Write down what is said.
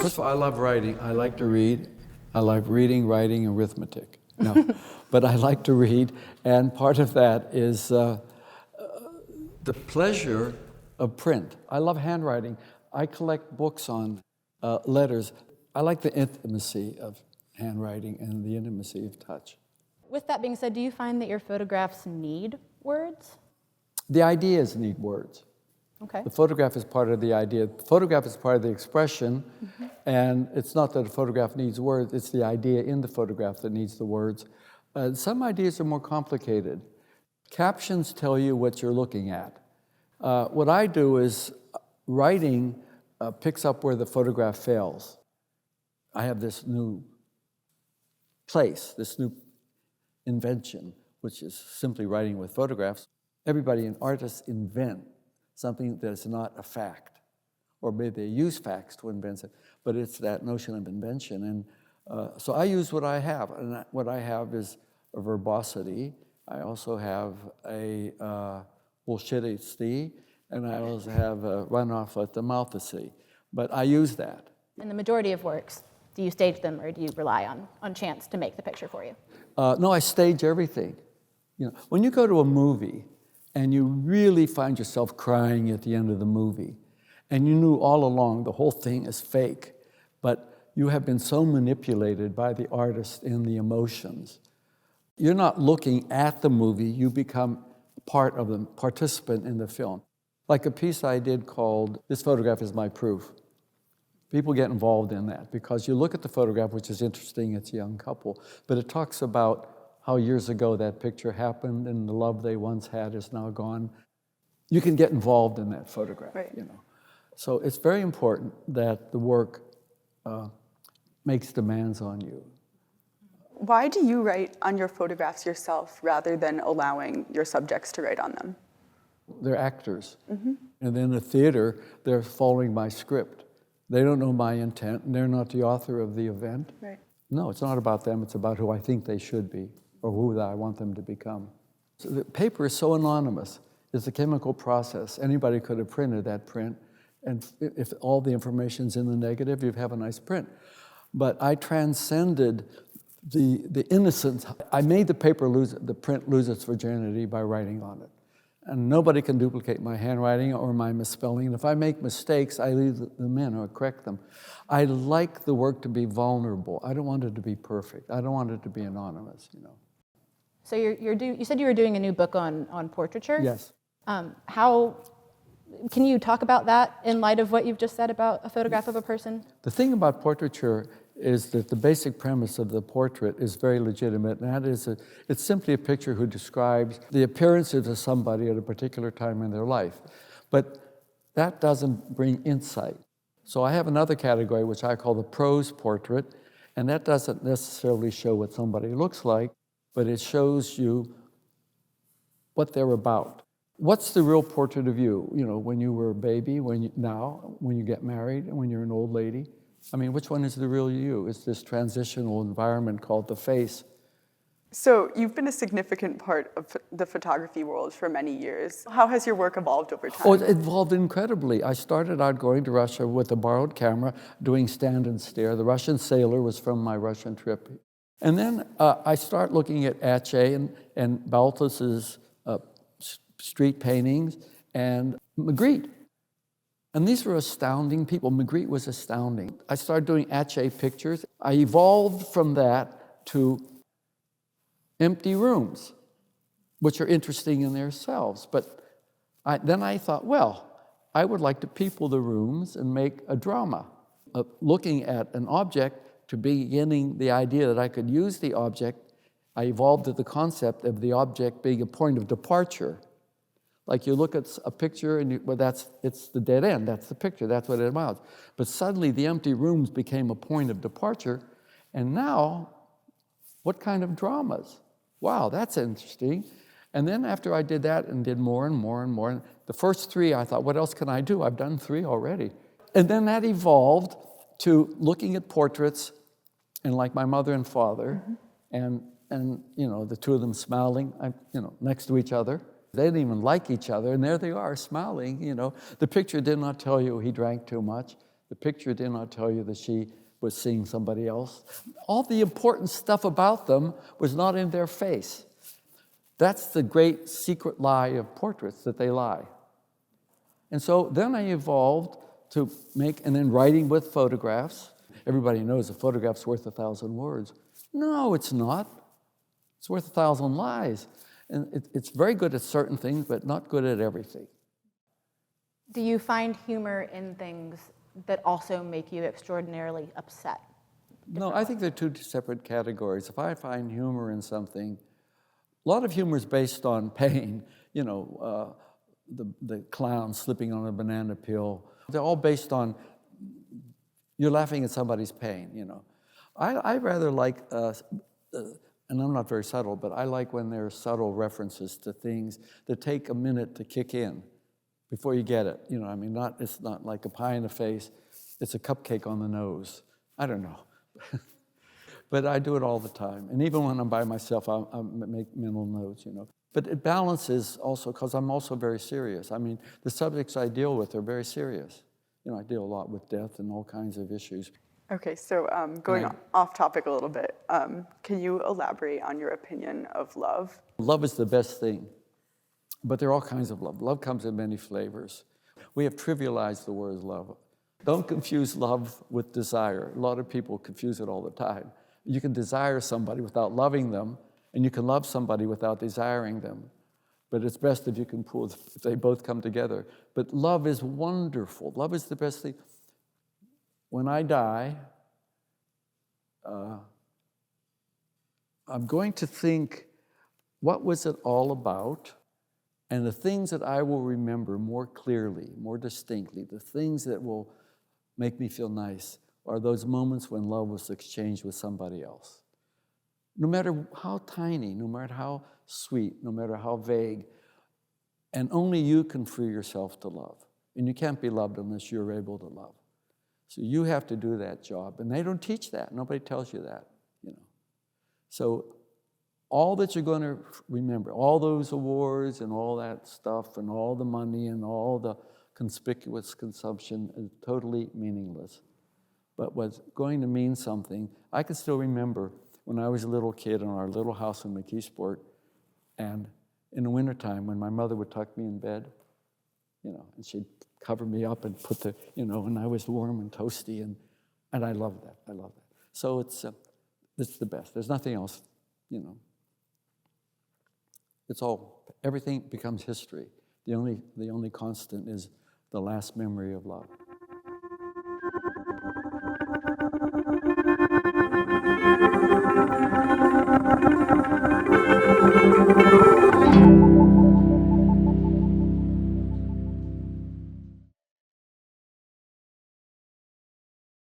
First of all, I love writing. I like to read. I like reading, writing, and arithmetic. No, but I like to read, and part of that is the pleasure of print. I love handwriting. I collect books on letters. I like the intimacy of handwriting and the intimacy of touch. With that being said, do you find that your photographs need words? The ideas need words. Okay. The photograph is part of the idea. The photograph is part of the expression, and it's not that a photograph needs words, it's the idea in the photograph that needs the words. Some ideas are more complicated. Captions tell you what you're looking at. What I do is writing picks up where the photograph fails. I have this new place, this new invention, which is simply writing with photographs. Everybody, and artists invent something that is not a fact, or maybe they use facts to invent it, but it's that notion of invention. And so I use what I have, and what I have is a verbosity. I also have a bullshitty, and I also have a runoff at the mouthacy. But I use that. In the majority of works, do you stage them, or do you rely on chance to make the picture for you? No, I stage everything. You know, when you go to a movie, and you really find yourself crying at the end of the movie, and you knew all along the whole thing is fake, but you have been so manipulated by the artist in the emotions. You're not looking at the movie, you become part of the participant in the film. Like a piece I did called "This Photograph is My Proof." People get involved in that because you look at the photograph, which is interesting, it's a young couple, but it talks about how years ago that picture happened and the love they once had is now gone. You can get involved in that photograph, right. You know. So it's very important that the work makes demands on you. Why do you write on your photographs yourself rather than allowing your subjects to write on them? They're actors. And in the theater, they're following my script. They don't know my intent, and they're not the author of the event. Right. No, it's not about them, it's about who I think they should be, or who I want them to become. So the paper is so anonymous. It's a chemical process. Anybody could have printed that print, and if all the information's in the negative, you have a nice print. But I transcended the innocence. I made the print lose its virginity by writing on it. And nobody can duplicate my handwriting or my misspelling. And if I make mistakes, I leave them in or correct them. I like the work to be vulnerable. I don't want it to be perfect. I don't want it to be anonymous, you know. So you said you were doing a new book on portraiture? Yes. Can you talk about that in light of what you've just said about a photograph of a person? The thing about portraiture is that the basic premise of the portrait is very legitimate, and that is it's simply a picture who describes the appearances of somebody at a particular time in their life. But that doesn't bring insight. So I have another category, which I call the prose portrait, and that doesn't necessarily show what somebody looks like, but it shows you what they're about. What's the real portrait of you? You know, when you were a baby, when you get married, and when you're an old lady? I mean, which one is the real you? It's this transitional environment called the face. So you've been a significant part of the photography world for many years. How has your work evolved over time? Oh, it evolved incredibly. I started out going to Russia with a borrowed camera, doing stand and stare. The Russian Sailor was from my Russian trip. And then I start looking at Atget and Balthus's street paintings and Magritte. And these were astounding people. Magritte was astounding. I started doing Atget pictures. I evolved from that to empty rooms, which are interesting in themselves. But then I thought, well, I would like to people the rooms and make a drama of looking at an object to beginning the idea that I could use the object. I evolved to the concept of the object being a point of departure. Like you look at a picture and it's the dead end, that's the picture, that's what it amounts. But suddenly the empty rooms became a point of departure, and now, what kind of dramas? Wow, that's interesting. And then after I did that and did more and more and more, the first three I thought, what else can I do? I've done 3 already. And then that evolved to looking at portraits and like my mother and father, and you know, the two of them smiling, next to each other. They didn't even like each other, and there they are, smiling, you know. The picture did not tell you he drank too much. The picture did not tell you that she was seeing somebody else. All the important stuff about them was not in their face. That's the great secret lie of portraits, that they lie. And so then I evolved to make, and then writing with photographs. Everybody knows a photograph's worth 1,000 words. No, it's not. It's worth 1,000 lies. And it's very good at certain things, but not good at everything. Do you find humor in things that also make you extraordinarily upset? No, I think they're two separate categories. If I find humor in something, a lot of humor is based on pain. You know, the clown slipping on a banana peel. They're all based on, you're laughing at somebody's pain, you know. I rather like, and I'm not very subtle, but I like when there are subtle references to things that take a minute to kick in before you get it. You know, I mean, it's not like a pie in the face, it's a cupcake on the nose. I don't know. But I do it all the time. And even when I'm by myself, I make mental notes, you know. But it balances also, because I'm also very serious. I mean, the subjects I deal with are very serious. You know, I deal a lot with death and all kinds of issues. Okay, so going off topic a little bit, can you elaborate on your opinion of love? Love is the best thing, but there are all kinds of love. Love comes in many flavors. We have trivialized the word love. Don't confuse love with desire. A lot of people confuse it all the time. You can desire somebody without loving them, and you can love somebody without desiring them. But it's best if you can if they both come together. But love is wonderful. Love is the best thing. When I die, I'm going to think, what was it all about? And the things that I will remember more clearly, more distinctly, the things that will make me feel nice, are those moments when love was exchanged with somebody else. No matter how tiny, no matter how sweet, no matter how vague, and only you can free yourself to love. And you can't be loved unless you're able to love. So you have to do that job. And they don't teach that. Nobody tells you that, you know. So all that you're going to remember, all those awards and all that stuff and all the money and all the conspicuous consumption is totally meaningless. But what's going to mean something, I can still remember when I was a little kid in our little house in McKeesport, and in the wintertime when my mother would tuck me in bed, you know, and she'd cover me up and put and I was warm and toasty, and I love that. I love that. So it's the best. There's nothing else, you know. Everything becomes history. The only constant is the last memory of love.